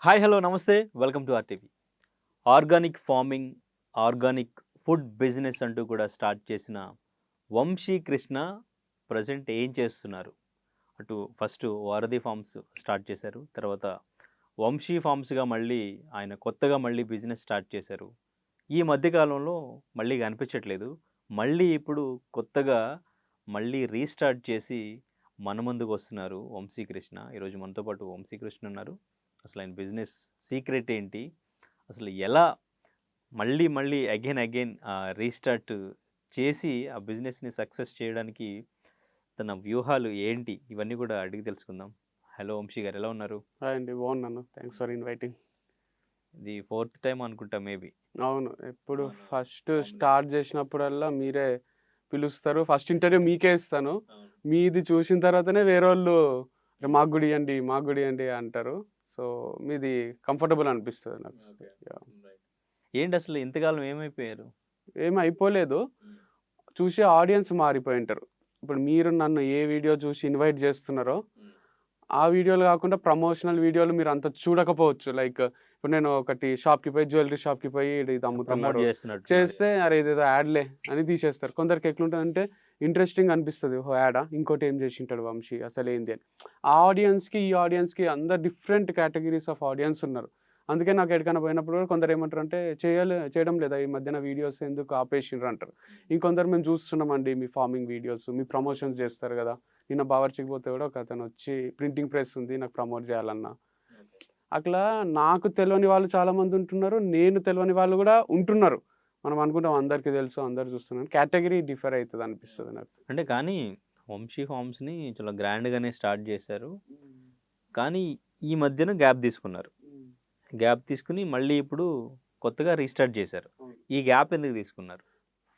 Hi hello నమస్తే welcome to RTV. Organic farming, organic food business అంటూ కూడా start చేసిన వంశీ కృష్ణ ప్రజెంట్ ఏం చేస్తున్నారు? అటు ఫస్ట్ వారధి ఫార్మ్స్ స్టార్ట్ చేశారు. తర్వాత వంశీ ఫార్మ్స్గా మళ్ళీ ఆయన కొత్తగా మళ్ళీ బిజినెస్ స్టార్ట్ చేశారు. ఈ మధ్యకాలంలో మళ్ళీ కనిపించట్లేదు. మళ్ళీ ఇప్పుడు కొత్తగా మళ్ళీ రీస్టార్ట్ చేసి మన ముందుకు వస్తున్నారు వంశీ కృష్ణ. ఈరోజు మనతో పాటు వంశీ కృష్ణ ఉన్నారు. అసలు ఆయన బిజినెస్ సీక్రెట్ ఏంటి? అసలు ఎలా మళ్ళీ మళ్ళీ అగైన్ రీస్టార్ట్ చేసి ఆ బిజినెస్‌ని సక్సెస్ చేయడానికి తన వ్యూహాలు ఏంటి? ఇవన్నీ కూడా అడిగి తెలుసుకుందాం. హలో వంశీ గారు, ఎలా ఉన్నారు? హాయ్ అండి. బాగున్నాను. Thanks for inviting. ఇది ఫోర్త్ టైమ్ అనుకుంటా మేబీ. అవును. ఎప్పుడు ఫస్ట్ స్టార్ట్ చేసినప్పుడల్లా మీరే పిలుస్తారు. ఫస్ట్ ఇంటర్వ్యూ మీకే ఇస్తాను. మీది చూసిన తర్వాతనే వేరోళ్ళు మాకు గూడా ఇయ్యండి, మాకు గూడా ఇయ్యండి అంటారు. సో, మీది కంఫర్టబుల్ అనిపిస్తది నాకు. యాహ్! ఏంటి అసలు ఇంతకాలం ఏమైపోయారు? ఏమి అయిపోలేదు. చూసే ఆడియన్స్ మారిపోయుంటారు. ఇప్పుడు మీరు నన్ను ఏ వీడియో చూసి ఇన్వైట్ చేస్తున్నారో, ఆ వీడియోలు కాకుండా ప్రమోషనల్ వీడియోలు మీరంత చూడకపోవచ్చు. లైక్ ఇప్పుడు నేను ఒకటి షాప్‌కి పోయి జ్యువెల్లరీ షాప్‌కి పోయి ఇది ప్రమోట్ అమ్ముతున్నారు చేస్తున్నట్టున్నారు. చేస్తే అరే ఇదేదో యాడ్‌లే అని తీసేస్తారు. కొందరికి ఎట్లుంటదంటే ఇంట్రెస్టింగ్ అనిపిస్తది. ఓహో! యాడా? ఇంకోటి ఏం చేసింటాడు వంశీ అసలేంది అని. ఆ ఆడియన్స్‌కి, ఈ ఆడియన్స్‌కి అందరు డిఫరెంట్ కేటగిరీస్ ఆఫ్ ఆడియన్స్ ఉన్నారు. అందుకే నాకు ఎక్కడికైనా పోయినప్పుడు కూడా కొందరు ఏమంటారంటే చేయడం లేదా ఈ మధ్యన వీడియోస్ ఎందుకు ఆపేసిండ్రు అంటారు. ఇంకొందరు మేము చూస్తున్నామండి మీ ఫార్మింగ్ వీడియోస్, మీ ప్రమోషన్స్ చేస్తారు కదా! నిన్న బావర్చికి పోతే కూడా ఒకతను వచ్చి ప్రింటింగ్ ప్రెస్ ఉంది నాకు ప్రమోట్ చేయాలన్నా. అట్లా నాకు తెలవని వాళ్ళు చాలామంది ఉంటున్నారు. నేను తెలవని వాళ్ళు కూడా ఉంటున్నారు. మనం అనుకుంటాం అందరికీ తెలుసు, అందరూ చూస్తున్నారు. కేటగిరీ డిఫర్ అయితది అనిపిస్తది నాకు. అంటే కానీ వంశీ ఫార్మ్స్‌ని చాలా గ్రాండ్‌గానే స్టార్ట్ చేశారు. కానీ ఈ మధ్యన గ్యాప్ తీసుకున్నారు. గ్యాప్ తీసుకొని మళ్ళీ ఇప్పుడు కొత్తగా రీస్టార్ట్ చేశారు. అవును. ఈ గ్యాప్ ఎందుకు తీసుకున్నారు?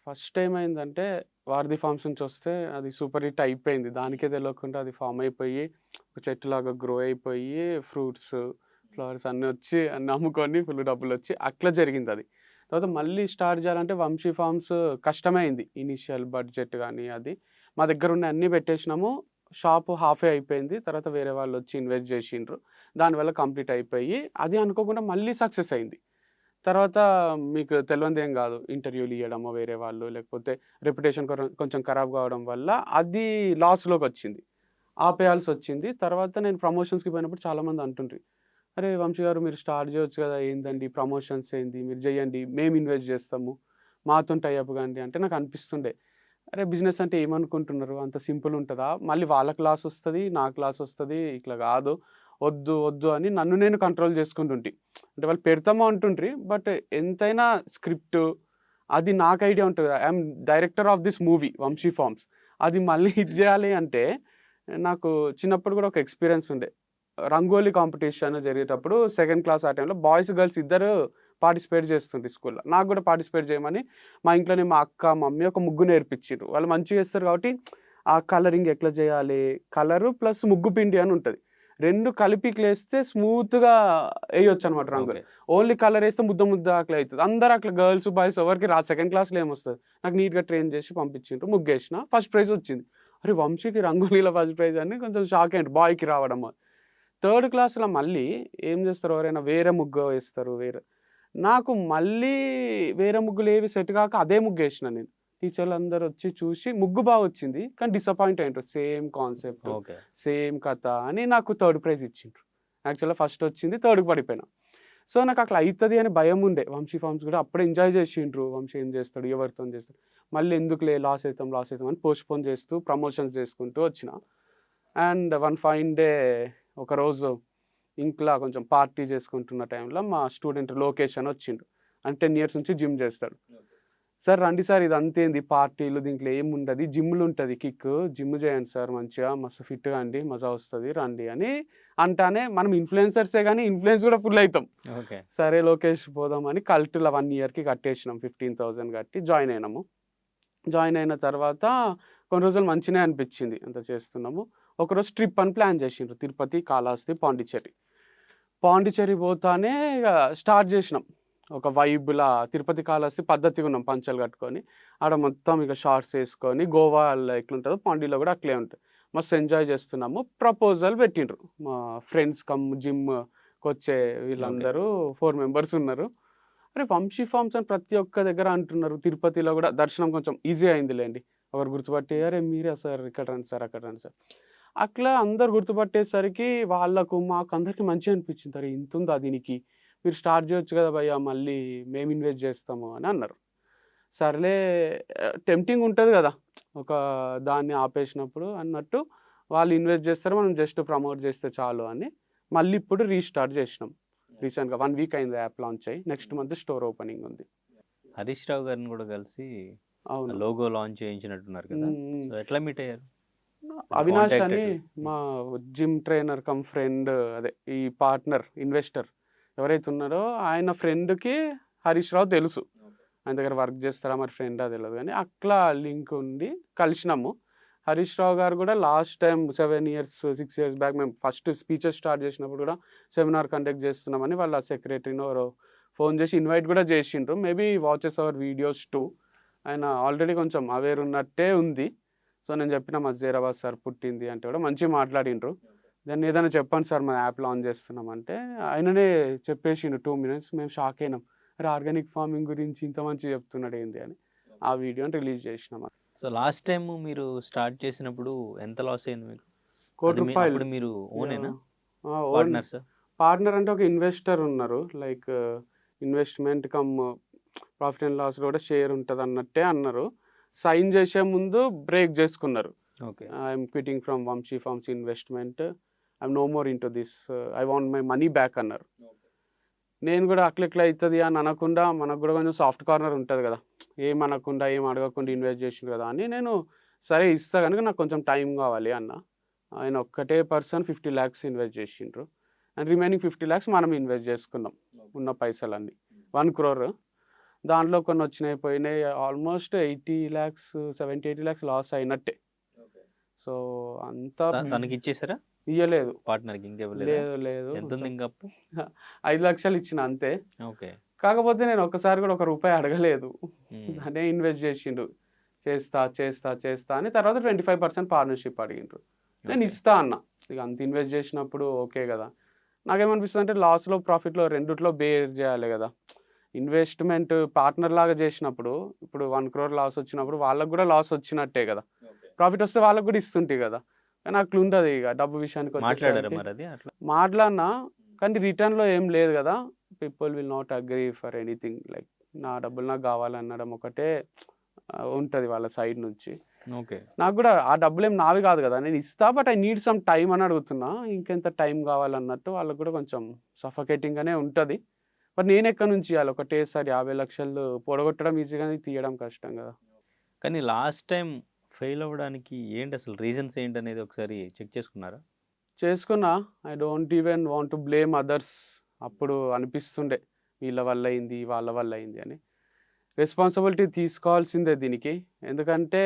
ఫస్ట్ ఏమైందంటే వారధి ఫార్మ్స్ నుంచి వస్తే అది సూపర్ హిట్ అయిపోయింది. దానికే తెలవకుండా అది ఫార్మ్ అయిపోయి ఒక చెట్టులాగా గ్రో అయిపోయి ఫ్రూట్స్, ఫ్లవర్స్ అన్నీ వచ్చి అన్నీ అమ్ముకొని ఫుల్ డబ్బులొచ్చి అట్లా జరిగిందది. తర్వాత మళ్ళీ స్టార్ట్ చేయాలంటే వంశీ ఫార్మ్స్ కష్టమైంది. ఇనీషియల్ బడ్జెట్ గానీ అది. మా దగ్గరున్నయి అన్నీ పెట్టేసినాము. షాపు హాఫే అయిపోయింది. తర్వాత వేరే వాళ్ళొచ్చి ఇన్వెస్ట్ చేసిండ్రు. దానివల్ల కంప్లీట్ అయిపోయి అది అనుకోకుండా మళ్ళీ సక్సెస్ అయింది. తర్వాత మీకు తెలవందేం గాదు. ఇంటర్వ్యూలు ఇయ్యడమో వేరే వాళ్ళు, లేకపోతే రెప్యుటేషన్ కొంచెం ఖరాబ్ కావడం వల్ల అది లాస్‌లోకొచ్చింది. ఆపేయాల్సొచ్చింది. తర్వాత నేను ప్రమోషన్స్‌కి పోయినప్పుడు చాలామంది అంటుండ్రి. "అరే! వంశీ గారు మీరు స్టార్ట్ చేయొచ్చు కదా! ఏందండి ప్రమోషన్స్ ఏంది? మీరు జేయండి. మేము ఇన్వెస్ట్ చేస్తాము. మాతోని టై అప్ గాండి" అంటే నాకు అనిపిస్తుండే. అరే! బిజినెస్ అంటే ఏమనుకుంటున్నారు? అంత సింపుల్ ఉంటదా? మళ్ళీ వాళ్ళకి లాసొస్తది, నాకు లాసొస్తది. ఇట్లా గాదు. వద్దు, వద్దు అని నన్ను నేను కంట్రోల్ చేసుకుంటుంటి. అంటే వాళ్ళు పెడతాము అంటుండ్రి. బట్ ఎంతైనా స్క్రిప్టు అది నాకు ఐడియా ఉంటది. I am director of this movie 'Vamshi farms.' అది మళ్ళీ హిట్ జేయాలి అంటే నాకు చిన్నప్పుడు గూడా ఒక ఎక్స్‌పీరియన్స్ ఉండే. రంగోలీ కాంపిటీషన్ జరిగేటప్పుడు సెకండ్ క్లాస్ ఆ టైంలో బాయ్స్, గర్ల్స్ ఇద్దరు పార్టిసిపేట్ చేస్తుండ్రి స్కూల్‌లో. నాకు గూడా పార్టిసిపేట్ చేయమని మా ఇంట్లోనే మా అక్క, మమ్మీ ఒక ముగ్గు నేర్పించిండ్రు. వాళ్ళు మంచిగా ఏస్తారు కాబట్టి ఆ కలరింగ్ ఎట్లా జేయాలి, కలరు ప్లస్ ముగ్గు పిండి అని ఉంటది. 2 కలిపి ఇట్లేస్తే స్మూత్‌గా ఎయొచ్చనమాట రంగులు. ఓకే. ఓన్లీ కలరేస్తే ముద్ద ముద్ద అట్లా అయితది. అందరూ అట్లా గర్ల్స్, బాయ్స్ ఎవరికీ రాదు. సెకండ్ క్లాస్‌లో ఏమొస్తది. నాకు నీట్‌గా ట్రైన్ చేసి పంపించిండ్రు. ముగ్గేసిన. ఫస్ట్ ప్రైజ్ వచ్చింది. అరే! వంశీకి రంగోలీలో ఫస్ట్ ప్రైజ్ అని కొంచెం షాక్ అయ్యిండ్రు బాయ్‌కి రావడం. థర్డ్ క్లాస్‌లో మళ్ళీ ఏం చేస్తారు ఎవరైనా వేరే ముగ్గు వేస్తారు నాకు మళ్ళీ వేరే ముగ్గులేవి సెట్ గాక అదే ముగ్గేసిన నేను. టీచర్‌లందరూ వచ్చి చూసి ముగ్గు వచ్చింది. కానీ డిసప్పాయింట్ అయ్యిండ్రు. Same concept, okay. సేమ్ కథ అని నాకు థర్డ్ ప్రైజ్ ఇచ్చిండ్రు. యాక్చువల్‌గా ఫస్ట్ వచ్చింది. థర్డ్‌కి పడిపోయినా. సో, నాకు అట్లా అయితది అని భయముండే. వంశీ ఫార్మ్స్ కూడా అప్పుడే ఎంజాయ్ చేసిండ్రు. వంశీ ఏం చేస్తాడు? ఎవరితోని చేస్తాడు? మళ్ళీ ఎందుకులే లాస్ అయితాం అని పోస్ట్‌పోన్ చేస్తూ ప్రమోషన్స్ చేసుకుంటూ వచ్చిన. అండ్ వన్ ఫైన్ డే ఒకరోజు ఇంట్ల కొంచెం పార్టీ చేసుకుంటున్న టైంలో మా స్టూడెంట్ లోకేష్ అని వచ్చిండు. అంటే 10 ఇయర్స్ నుంచి జిమ్ చేస్తాడు. "సార్ రండి సార్ ఇదంతేంది పార్టీలు దీంట్లో ఏముండది జిమ్‌లో ఉంటది కిక్కు. జిమ్ చేయండి సార్ మంచిగా మస్తు ఫిట్‌గా అండి మజా వస్తది రండి" అని అంటానే మనం ఇన్‌ఫ్లుయెన్సర్సే గానీ ఇన్‌ఫ్లుయెన్స్ కూడా ఫుల్ అయితాం. ఓకే. సరే లోకేష్ పోదాం అని కల్ట్‌ల 1 ఇయర్‌కి కట్టేసినాం. 15,000 కట్టి జాయిన్ అయినాము. జాయిన్ అయిన తర్వాత కొన్ని రోజులు మంచినే అనిపించింది. అంతా చేస్తున్నాము. ఒకరోజు ట్రిప్ అని ప్లాన్ చేసిండ్రు. తిరుపతి, కాళహస్తి, పాండిచ్చేరి. పాండిచ్చేరి పోతానే ఇగ స్టార్ట్ చేసినాం. ఒక వైబ్‌లా తిరుపతి, కాళహస్తి పద్ధతిగా ఉన్నాం పంచలు కట్టుకొని. ఆడ మొత్తం ఇక షార్ట్స్ ఏసుకొని గోవాలో ఎట్లుంటదో పాండీలో కూడా అట్లే ఉంటది. మస్తు ఎంజాయ్ చేస్తున్నాము. ప్రపోజల్ పెట్టిండ్రు. మా ఫ్రెండ్స్ కమ్ జిమ్ కొచ్చే వీళ్ళందరూ 4 మెంబర్స్ ఉన్నారు. అరే వంశీ ఫార్మ్స్ అని ప్రతి ఒక్క దగ్గర అంటున్నారు. తిరుపతిలో కూడా దర్శనం కొంచెం ఈజీ అయిందిలేండి. ఒకరు గుర్తుపట్టి అరే మీరే సార్ ఇక్కడ రండి సార్ అక్కడ రండి సార్. అట్లా అందరు గుర్తుపట్టేసరికి వాళ్ళకు మాకు అందరికి మంచిగా అనిపించింది. అరే ఇంత ఉందా దీనికి, మీరు స్టార్ట్ చేయొచ్చు కదా భయ్యా, మళ్ళీ మేము ఇన్వెస్ట్ చేస్తాము అని అన్నారు. సర్లే టెంప్టింగ్ ఉంటుంది కదా ఒక దాన్ని ఆపేసినప్పుడు అన్నట్టు, వాళ్ళు ఇన్వెస్ట్ చేస్తారు, మనం జస్ట్ ప్రమోట్ చేస్తే చాలు అని మళ్ళీ ఇప్పుడు రీస్టార్ట్ చేసినాం. రీసెంట్గా 1 వీక్ అయింది యాప్ లాంచ్ అయ్యి. నెక్స్ట్ మంత్ స్టోర్ ఓపెనింగ్ ఉంది. హరీష్ రావు గారిని కూడా కలిసి అవును. లోగో లాంచ్ చేయించినట్టున్నారు కదా. సో ఎట్లా మీట్ అయ్యారు? అవినాష్ కాంటాక్ట్ అని ఎట్లా? మా జిమ్ ట్రైనర్ కమ్ ఫ్రెండ్, అదే ఈ పార్ట్నర్ ఇన్వెస్టర్ ఎవరైతే ఉన్నారో ఆయన ఫ్రెండ్కి హరీష్ రావు తెలుసు. ఆయన దగ్గర వర్క్ చేస్తారా మరి ఫ్రెండా తెలియదు, కానీ అట్లా లింక్ ఉండి కలిసినాము. హరీష్ రావు గారు కూడా last time 7 years 6 years back మేము ఫస్ట్ స్పీచెస్ స్టార్ట్ చేసినప్పుడు కూడా సెమినార్ కండక్ట్ చేస్తున్నామని వాళ్ళ సెక్రటరీనో ఫోన్ చేసి ఇన్వైట్ కూడా చేసిండ్రు. Maybe watches our videos two. ఆయన ఆల్రెడీ కొంచెం అవేర్ ఉన్నట్టే ఉంది. సో నేను చెప్పిన మా జైరాబాద్ సార్ పుట్టింది అంటే కూడా మంచిగా మాట్లాడిండ్రు. దాన్ని ఏదైనా చెప్పండి సార్ మన యాప్ లాంచ్ చేస్తున్నామంటే ఆయననే చెప్పేసిండు 2 minutes. మేము షాక్ అయినాం, అరే ఆర్గానిక్ ఫార్మింగ్ గురించి ఇంత మంచిగా చెప్తున్నాడు ఏంది అని. ఆ వీడియోని రిలీజ్ చేసినాం. సో లాస్ట్ టైం మీరు స్టార్ట్ చేసినప్పుడు ఎంత లాస్ అయింది మీకు? ₹1 అది కోటి. అప్పుడు మీరు ఓనేనా ఓన్ పార్ట్నర్స్? పార్ట్నర్ అంటే ఒక ఇన్వెస్టర్ ఉన్నారు, like investment come profit and loss కూడా షేర్ ఉంటుంది అన్నట్టే అన్నారు. సైన్ చేసే ముందు బ్రేక్ చేసుకున్నారు. Okay. I'm quitting from Vamshi farms investment, I'm no more into this, I want my money back అన్నారు. నేను కూడా అట్లా అవుతుంది అని అనకుండా, మనకు కూడా కొంచెం సాఫ్ట్ కార్నర్ ఉంటుంది కదా, ఏం అనకుండా ఏం అడగకుండా ఇన్వెస్ట్ చేసిండు కదా అని నేను సరే ఇస్తా కనుక నాకు కొంచెం టైం కావాలి అన్న. ఆయన ఒక్కటే పర్సన్ 50 lakhs ఇన్వెస్ట్ చేసిండ్రు, అండ్ రిమైనింగ్ 50 lakhs మనం ఇన్వెస్ట్ చేసుకున్నాం ఉన్న పైసలన్నీ 1 crore. దాంట్లో కొన్ని వచ్చినాయి పోయినాయి, ఆల్మోస్ట్ 80 lakhs 70-80 lakhs లాస్ అయినట్టే. సో అంతా తనకి ఇచ్చేసారా ఇయ్యలేదు, పార్ట్నర్కి? ఇంకెవ్వలేదు? లేదు లేదు, ఎంత ఉంది ఇంకా అప్పు? 5 లక్షలు ఇచ్చిన అంతే. ఓకే. కాకపోతే నేను ఒక్కసారి కూడా ₹1 అడగలేదు, మ్మ్. దాన్నే ఇన్వెస్ట్ చేసిండు. చేస్తా చేస్తా చేస్తా అని తర్వాత 25% పార్ట్నర్షిప్ అడిగిండ్రు. నేను ఓకే. ఇస్తా అన్న. ఇక అంత ఇన్వెస్ట్ చేసినప్పుడు ఓకే కదా. నాకేమనిపిస్తుంది అంటే లాస్లో ప్రాఫిట్లో రెండిట్లో బేర్ చేయాలి కదా. ఇన్వెస్ట్మెంట్ పార్ట్నర్ లాగా చేసినప్పుడు ఇప్పుడు 1 crore లాస్ వచ్చినప్పుడు వాళ్ళకు కూడా లాస్ వచ్చినట్టే కదా, ప్రాఫిట్ వస్తే వాళ్ళకు కూడా ఇస్తుంటే కదా. కానీ అట్లా ఉండదు. ఇక డబ్బు విషయానికి మాట్లాడారా వచ్చేసరికి మరి అది అట్లా? మాట్లాడినా, కానీ రిటర్న్లో ఏం లేదు కదా. People will not agree for anything, like నా డబ్బులు నాకు కావాలనడం ఒకటే ఉంటుంది వాళ్ళ సైడ్ నుంచి. ఓకే. నాకు కూడా ఆ డబ్బులు ఏం నావి కాదు కదా, నేను ఇస్తా but I need some time అని అడుగుతున్నా. ఇంకెంత టైం కావాలన్నట్టు వాళ్ళకు కూడా కొంచెం సఫకేటింగ్గానే ఉంటుంది. బట్ నేను ఎక్కడి నుంచి ఇవ్వాలి ఒకటేసారి 50 లక్షలు పొడగొట్టడం ఈజీగానే, తీయడం కష్టం కదా. కానీ లాస్ట్ టైం ఫెయిల్ అవ్వడానికి ఏంటి అసలు రీజన్స్ ఏంటి అనేది ఒకసారి చెక్ చేసుకున్నారా? చేసుకున్నా. I don't even want to blame others. అప్పుడు అనిపిస్తుండే వీళ్ళ వల్ల అయింది వాళ్ళ వల్ల అయింది అని. రెస్పాన్సిబిలిటీ తీసుకోవాల్సిందే దీనికి. ఎందుకంటే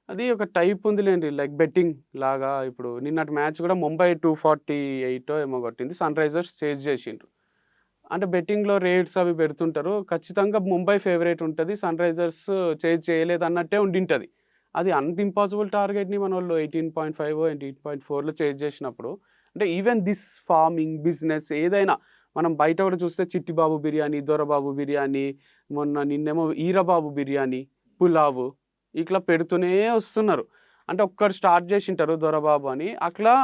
అది ఒక టైప్ ఉందిలేండి, లైక్ బెట్టింగ్ లాగా. ఇప్పుడు నిన్నటి మ్యాచ్ కూడా ముంబై 248 ఏమో కొట్టింది, సన్ రైజర్స్ చేజ్ చేసిండ్రు. అంటే బెట్టింగ్లో రేట్స్ అవి పెడుతుంటారు, ఖచ్చితంగా ముంబై ఫేవరెట్ ఉంటుంది, సన్ రైజర్స్ చేజ్ చేయలేదు అన్నట్టే ఉండింటుంది. అది అంత ఇంపాసిబుల్ టార్గెట్ని మన వాళ్ళు 18.5 18.4లో చేజ్ చేసినప్పుడు, అంటే ఈవెన్ దిస్ ఫార్మింగ్ బిజినెస్ ఏదైనా మనం బయట కూడా చూస్తే చిట్టిబాబు బిర్యానీ, దొరబాబు బిర్యానీ, మొన్న నిన్నేమో ఈరబాబు బిర్యానీ, పులావు ఇట్లా పెడుతూనే వస్తున్నారు. అంటే ఒక్కరు స్టార్ట్ చేసింటారు దొరబాబు అని. అట్లా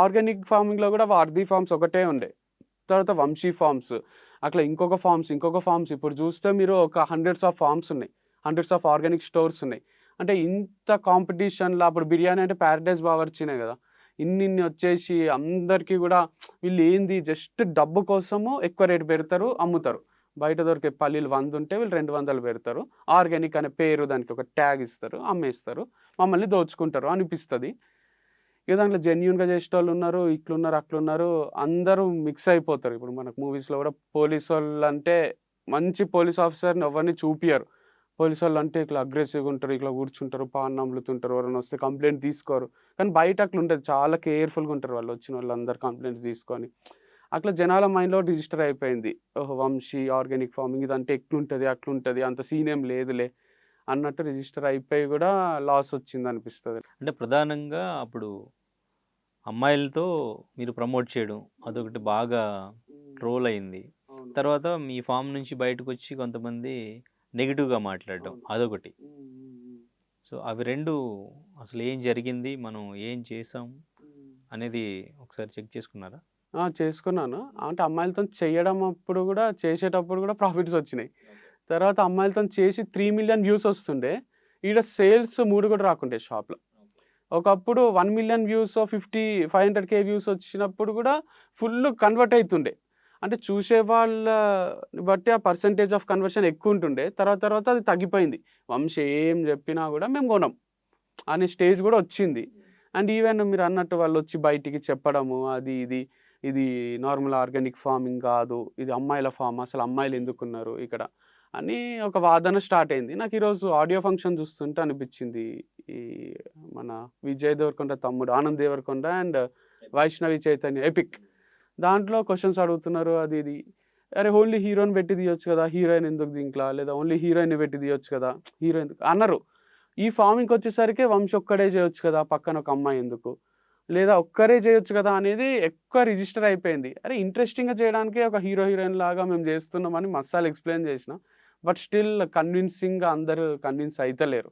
ఆర్గానిక్ ఫార్మింగ్లో కూడా వార్దీ ఫార్మ్స్ ఒకటే ఉండే, తర్వాత వంశీ ఫార్మ్స్, అట్లా ఇంకొక ఫార్మ్స్ ఇప్పుడు చూస్తే మీరు ఒక హండ్రెడ్స్ ఆఫ్ ఫార్మ్స్ ఉన్నాయి, హండ్రెడ్స్ ఆఫ్ ఆర్గానిక్ స్టోర్స్ ఉన్నాయి. అంటే ఇంత కాంపిటీషన్లో అప్పుడు బిర్యానీ అంటే ప్యారడైజ్ బావర్చినే కదా, ఇన్ని వచ్చేసి అందరికీ కూడా వీళ్ళు ఏంది జస్ట్ డబ్బు కోసము ఎక్కువ రేటు పెడతారు, అమ్ముతారు. బయట దొరికే పల్లీలు 100 ఉంటే వీళ్ళు 200 పెడతారు, ఆర్గానిక్ అనే పేరు దానికి ఒక ట్యాగ్ ఇస్తారు, అమ్మేస్తారు, మమ్మల్ని దోచుకుంటారు అనిపిస్తుంది. ఇక దాంట్లో జెన్యున్గా చేసేటోళ్ళు ఉన్నారు, ఇట్లున్నారు అట్లున్నారు, అందరూ మిక్స్ అయిపోతారు. ఇప్పుడు మనకు మూవీస్లో కూడా పోలీసు వాళ్ళు అంటే మంచి పోలీస్ ఆఫీసర్ని ఎవరిని చూపియరు. పోలీసు వాళ్ళు అంటే ఇట్లా అగ్రెసివ్గా ఉంటారు, ఇట్లా కూర్చుంటారు, పాన్ నమ్ములుతుంటారు, ఎవరైనా వస్తే కంప్లైంట్ తీసుకోరు. కానీ బయట అట్లా ఉంటుంది, చాలా కేర్ఫుల్గా ఉంటారు వాళ్ళు, వచ్చిన వాళ్ళందరూ కంప్లైంట్స్ తీసుకొని. అట్లా జనాల మైండ్లో రిజిస్టర్ అయిపోయింది, ఓహో వంశీ ఆర్గానిక్ ఫార్మింగ్ ఇదంటే ఎట్లుంటుంది అట్లుంటుంది, అంత సీన్ ఏం లేదులే అన్నట్టు రిజిస్టర్ అయిపోయి కూడా లాస్ వచ్చింది అనిపిస్తుంది. అంటే ప్రధానంగా అప్పుడు అమ్మాయిలతో మీరు ప్రమోట్ చేయడం అదొకటి బాగా ట్రోల్ అయింది. అవును. తర్వాత మీ ఫామ్ నుంచి బయటకొచ్చి కొంతమంది నెగెటివ్‌గా మాట్లాడడం అవును. అదొకటి. హ్మ్. హ్మ్. హ్మ్. సో, అవి 2 అసలు ఏం జరిగింది? మనం ఏం చేసాం? హ్మ్. అనేది ఒకసారి చెక్ చేసుకున్నారా? చేసుకున్నాను. అంటే అమ్మాయిలతోని చేయడం అప్పుడు గూడా చేసేటప్పుడు గూడా ప్రాఫిట్స్ వచ్చినాయి. తర్వాత అమ్మాయిలతోని చేసి 3,000,000 వ్యూస్ వస్తుండే. ఈడ సేల్స్ 3 గూడా రాకుండే షాప్‌లో. ఒకప్పుడు 1,000,000 వ్యూస్ 500K వ్యూస్ వచ్చినప్పుడు గూడా ఫుల్ కన్వర్ట్ అయితుండే. అంటే చూసే వాళ్ళని బట్టి ఆ పర్సెంటేజ్ ఆఫ్ కన్వర్షన్ ఎక్కువుంటుండే. తర్వాత తర్వాత అది తగ్గిపోయింది. వంశీ ఏం జెప్పినా గూడా మేము గొనం అనే స్టేజ్ గూడా వచ్చింది. అండ్ ఈవెన్ మీరన్నట్టు వాళ్ళొచ్చి బయటికి చెప్పడము అది ఇది. ఇది నార్మల్ ఆర్గానిక్ ఫార్మింగ్ గాదు. ఇది అమ్మాయిల ఫార్మ్. అసలు అమ్మాయిలెందుకున్నారు ఇక్కడ అని ఒక వాదన స్టార్ట్ అయింది. నాకు ఈరోజు ఆడియో ఫంక్షన్ చూస్తుంటే అనిపిచ్చింది. ఈ మన విజయ్ దేవరకొండ తమ్ముడు ఆనంద్ దేవరకొండ అండ్ వైష్ణవి చైతన్య ఎపిక్. దాంట్లో క్వెషన్స్ అడుగుతున్నారు అది ఇది. అరే! ఓన్లీ హీరోని పెట్టి తీయొచ్చు కదా! హీరోయిన్ ఎందుకు దీంట్ల? లేదా ఓన్లీ హీరోయిన్‌ని పెట్టి తీయొచ్చు కదా! హీరో ఎందుకు అన్నారు. ఈ ఫార్మింగ్‌కొచ్చేసరికి వంశీ ఒక్కడే చేయొచ్చు కదా! పక్కన ఒక అమ్మాయి ఎందుకు? లేదా ఒక్కరే చేయొచ్చు కదా! అనేది ఎక్కువ రిజిస్టర్ అయిపోయింది. అరే! ఇంట్రెస్టింగ్‌గా చేయడానికే ఒక హీరో, హీరోయిన్ లాగా మేము చేస్తున్నామని మస్సాలు ఎక్స్‌ప్లెయిన్ చేసినా. బట్ స్టిల్ కన్విన్సింగ్‌గా అందరూ కన్విన్స్ అయితలేరు.